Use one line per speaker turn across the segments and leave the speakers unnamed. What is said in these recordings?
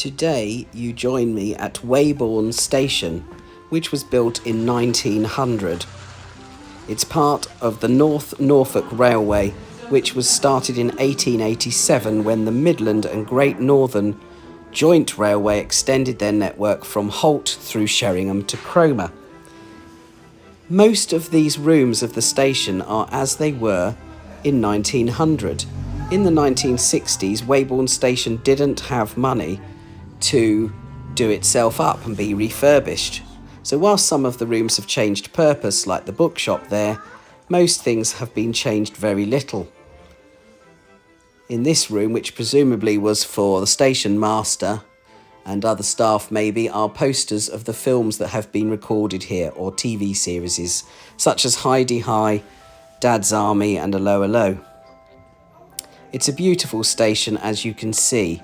Today you join me at Weybourne Station, which was built in 1900. It's part of the North Norfolk Railway, which was started in 1887 when the Midland and Great Northern Joint Railway extended their network from Holt through Sheringham to Cromer. Most of these rooms of the station are as they were in 1900. In the 1960s, Weybourne Station didn't have money to do itself up and be refurbished. So whilst some of the rooms have changed purpose, like the bookshop there, most things have been changed very little. In this room, which presumably was for the station master and other staff maybe, are posters of the films that have been recorded here, or TV series, such as Heidi High, Dad's Army and 'Allo 'Allo. It's a beautiful station, as you can see.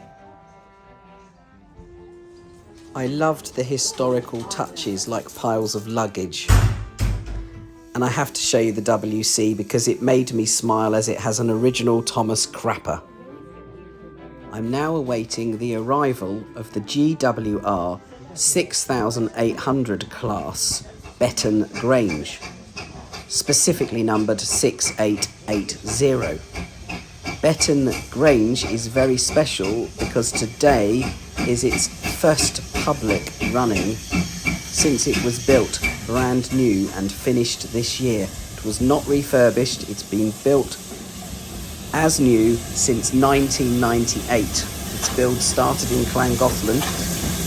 I loved the historical touches like piles of luggage. And I have to show you the WC because it made me smile, as it has an original Thomas Crapper. I'm now awaiting the arrival of the GWR 6800 class Betton Grange, specifically numbered 6880. Betton Grange is very special because today is its first public running since it was built brand new and finished this year. It was not refurbished, it's been built as new since 1998. Its build started in Llangollen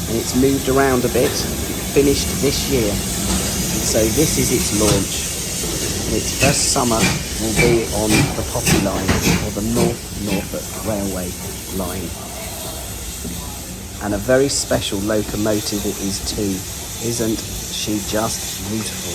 and it's moved around a bit. It finished this year, and so this is its launch. And its first summer will be on the Poppy line, or the North Norfolk Railway line. And a very special locomotive it is too. Isn't she just beautiful?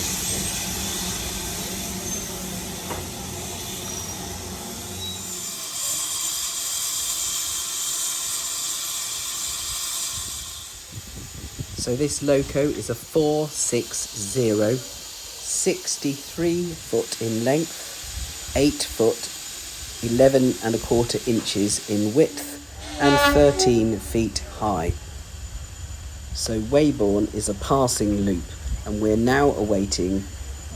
So this loco is a 460, 63 foot in length, 8 foot, 11 1/4 inches in width, and 13 feet high. So Weybourne is a passing loop, and we're now awaiting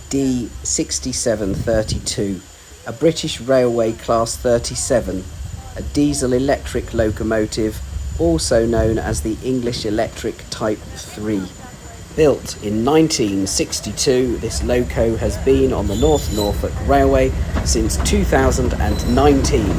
D6732, a British Railway Class 37, a diesel electric locomotive, also known as the English Electric Type 3. Built in 1962, this loco has been on the North Norfolk Railway since 2019.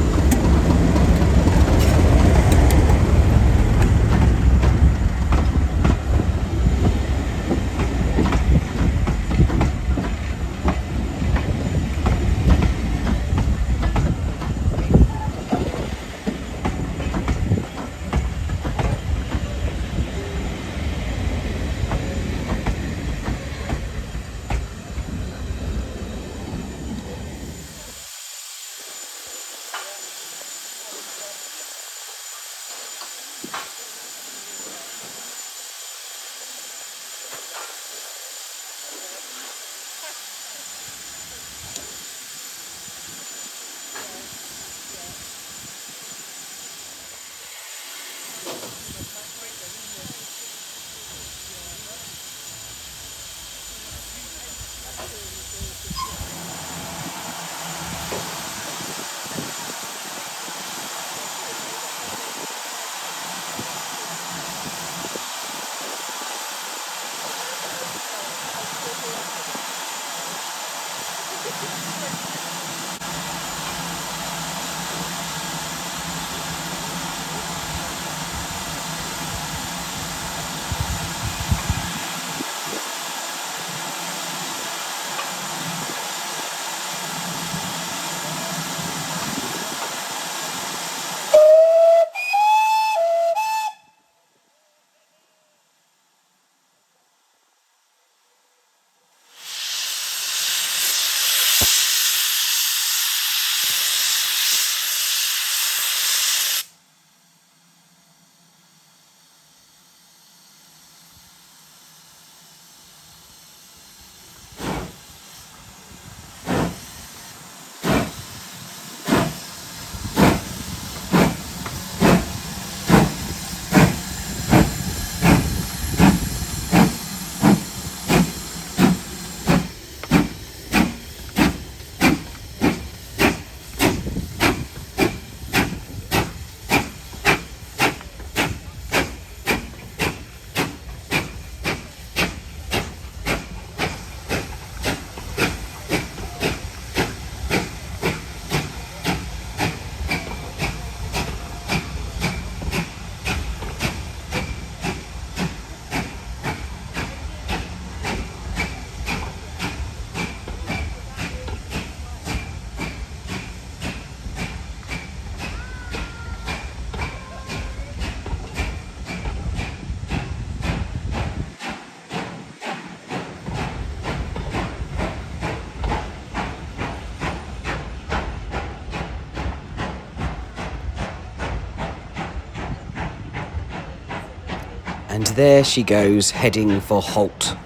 And there she goes, heading for Holt.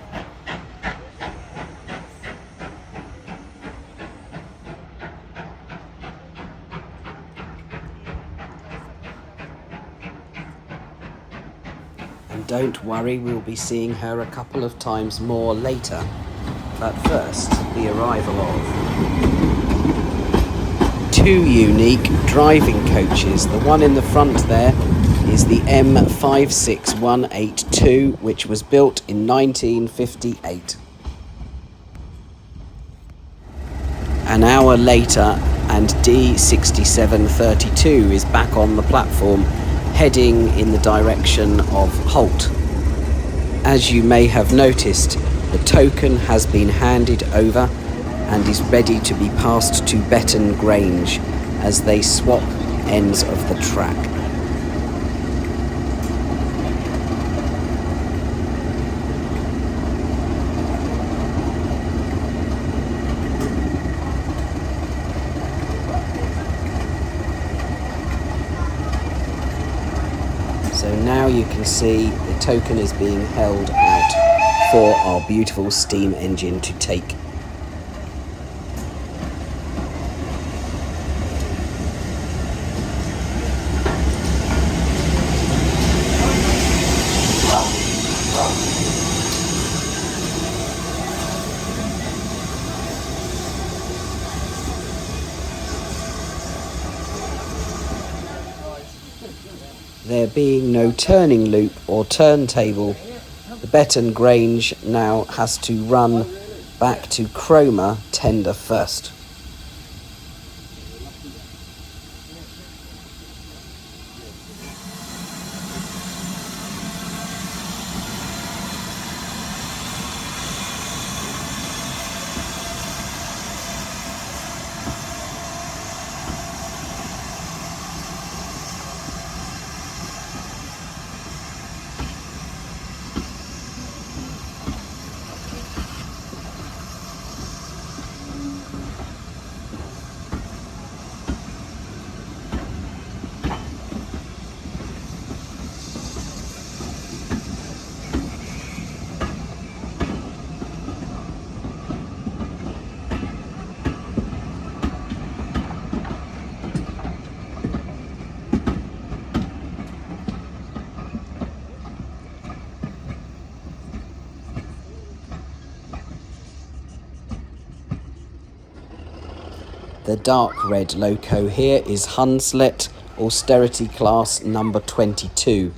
And don't worry, we'll be seeing her a couple of times more later. But first, the arrival of two unique driving coaches. The one in the front there is the M56182, which was built in 1958. An hour later, and D6732 is back on the platform, heading in the direction of Holt. As you may have noticed, the token has been handed over and is ready to be passed to Betton Grange as they swap ends of the track. So now you can see the token is being held out for our beautiful steam engine to take. There being no turning loop or turntable, the Betton Grange now has to run back to Cromer tender first. The dark red loco here is Hunslet Austerity Class number 22,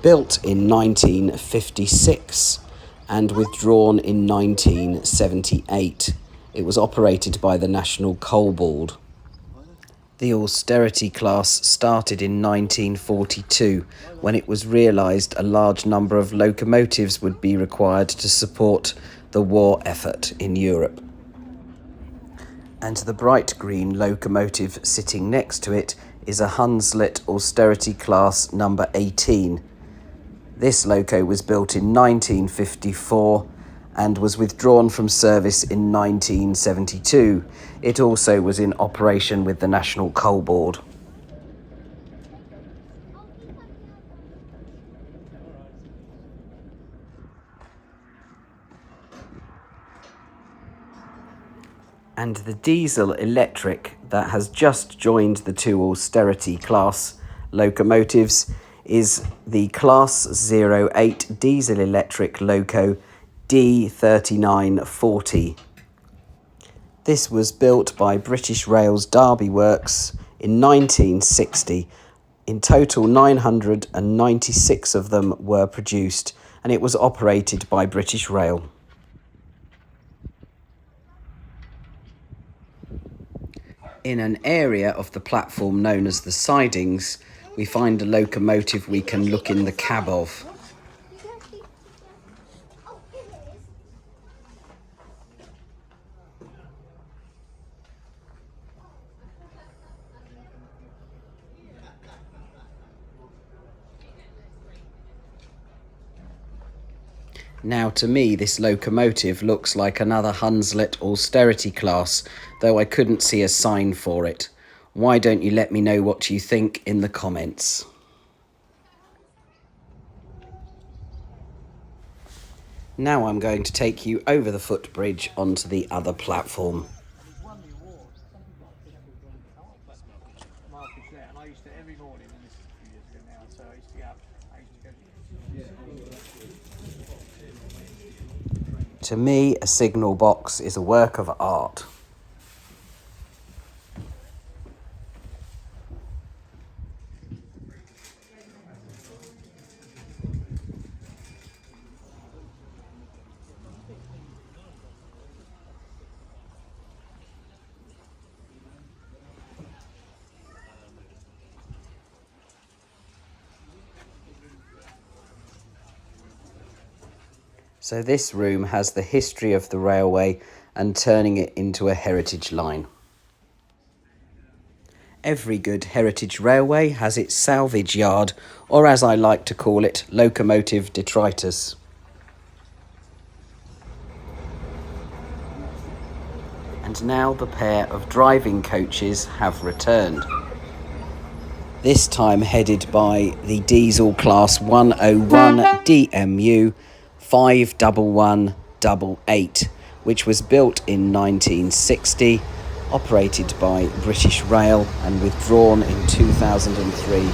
built in 1956 and withdrawn in 1978. It was operated by the National Coal Board. The austerity class started in 1942 when it was realised a large number of locomotives would be required to support the war effort in Europe. And the bright green locomotive sitting next to it is a Hunslet Austerity Class number 18. This loco was built in 1954 and was withdrawn from service in 1972. It also was in operation with the National Coal Board. And the diesel electric that has just joined the two austerity class locomotives is the Class 08 diesel electric loco D3940. This was built by British Rail's Derby Works in 1960. In total, 996 of them were produced, and it was operated by British Rail. In an area of the platform known as the sidings, we find a locomotive we can look in the cab of. Now, to me, this locomotive looks like another Hunslet Austerity Class, though I couldn't see a sign for it. Why don't you let me know what you think in the comments? Now I'm going to take you over the footbridge onto the other platform. To me, a signal box is a work of art. So this room has the history of the railway and turning it into a heritage line. Every good heritage railway has its salvage yard, or as I like to call it, locomotive detritus. And now the pair of driving coaches have returned. This time headed by the diesel class 101 DMU 51188, which was built in 1960, operated by British Rail and withdrawn in 2003.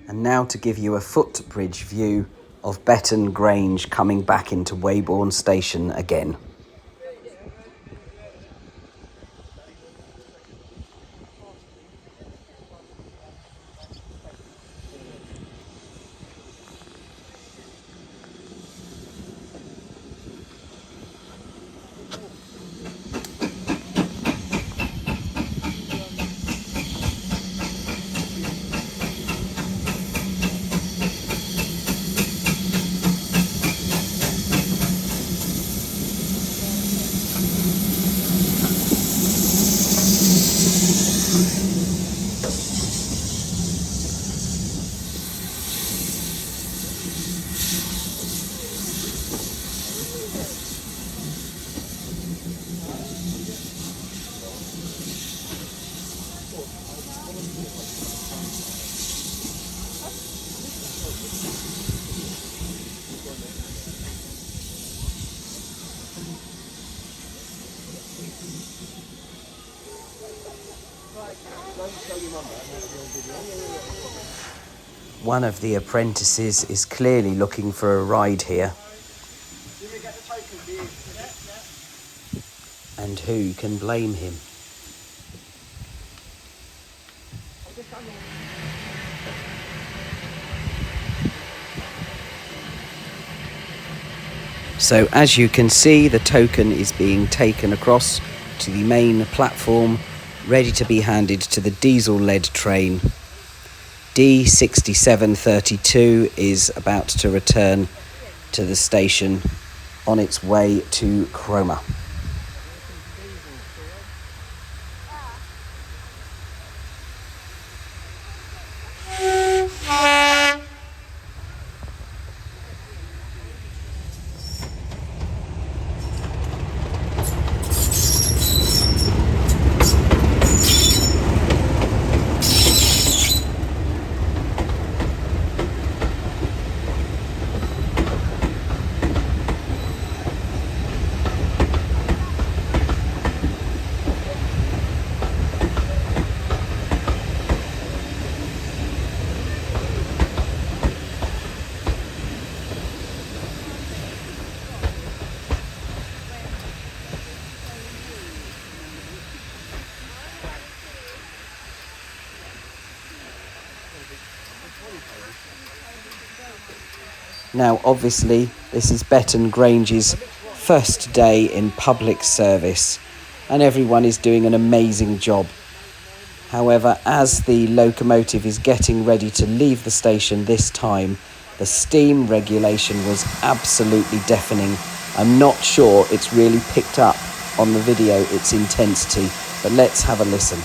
And now to give you a footbridge view of Betton Grange coming back into Weybourne Station again. One of the apprentices is clearly looking for a ride here. And who can blame him? So as you can see, the token is being taken across to the main platform, ready to be handed to the diesel-led train. D6732 is about to return to the station on its way to Cromer. Now, obviously, this is Betton Grange's first day in public service, and everyone is doing an amazing job. However, as the locomotive is getting ready to leave the station this time, The steam regulation was absolutely deafening. I'm not sure it's really picked up on the video, its intensity, but let's have a listen.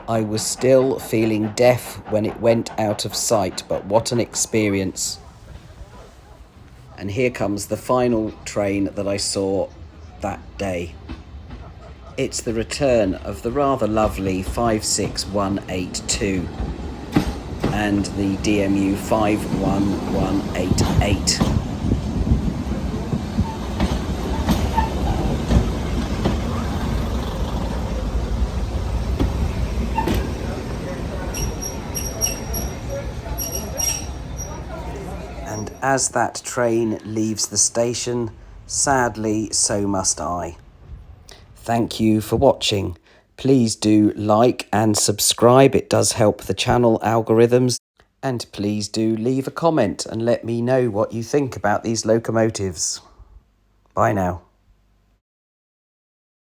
I was still feeling deaf when it went out of sight, but what an experience. And here comes the final train that I saw that day. It's the return of the rather lovely 56182 and the DMU 51188. And as that train leaves the station, sadly, so must I. Thank you for watching. Please do like and subscribe. It does help the channel algorithms. And please do leave a comment and let me know what you think about these locomotives. Bye now.